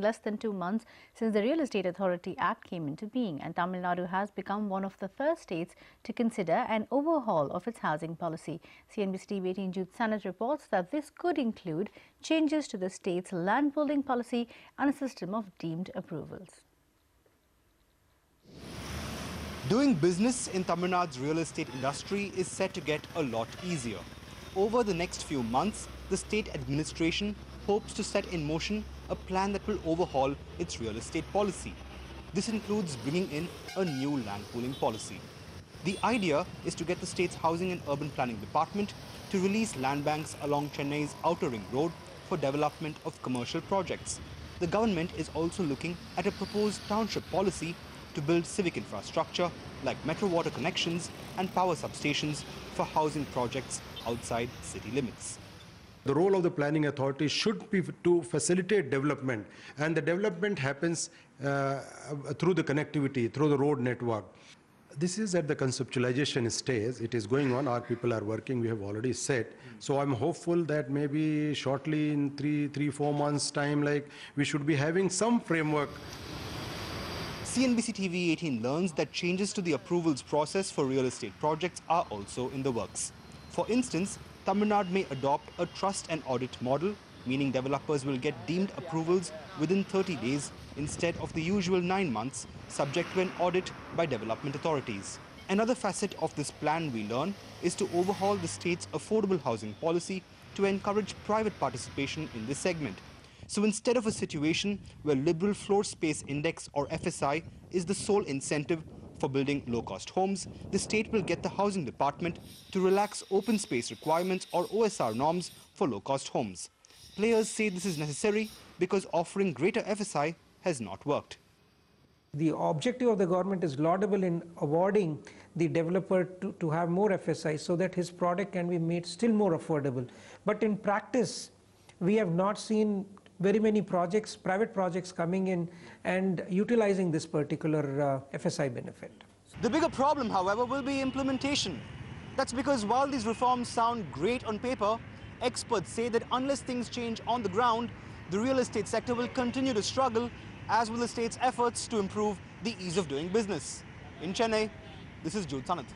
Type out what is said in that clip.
been less than 2 months since the Real Estate Authority Act came into being, and Tamil Nadu has become one of the first states to consider an overhaul of its housing policy. CNbc TV 18 Youth Senate reports that this could include changes to the state's land building policy and a system of deemed approvals. Doing business in Tamil Nadu's real estate industry is set to get a lot easier. Over the next few months, the state administration hopes to set in motion a plan that will overhaul its real estate policy. This includes bringing in a new land pooling policy. The idea is to get the state's Housing and Urban Planning Department to release land banks along Chennai's Outer Ring Road for development of commercial projects. The government is also looking at a proposed township policy to build civic infrastructure like metro water connections and power substations for housing projects outside city limits. The role of the planning authority should be to facilitate development, and the development happens through the connectivity, through the road network. This is at the conceptualization stage. It is going on. Our people are working, we have already said. So I'm hopeful that maybe shortly in 3-4 months time, we should be having some framework. CNbc TV 18 learns that changes to the approvals process for real estate projects are also in the works. For instance, Tamil Nadu may adopt a trust and audit model, meaning developers will get deemed approvals within 30 days instead of the usual 9 months, subject to an audit by development authorities. Another facet of this plan, we learn, is to overhaul the state's affordable housing policy to encourage private participation in this segment. So instead of a situation where Liberal Floor Space Index or FSI is the sole incentive for building low-cost homes, the state will get the housing department to relax open space requirements or OSR norms for low-cost homes. Players say this is necessary because offering greater FSI has not worked. The objective of the government is laudable in awarding the developer to have more FSI so that his product can be made still more affordable. But in practice, we have not seen very many projects, private projects coming in and utilizing this particular FSI benefit. The bigger problem, however, will be implementation. That's because while these reforms sound great on paper, experts say that unless things change on the ground, the real estate sector will continue to struggle, as will the state's efforts to improve the ease of doing business. In Chennai, this is Jude Sanath.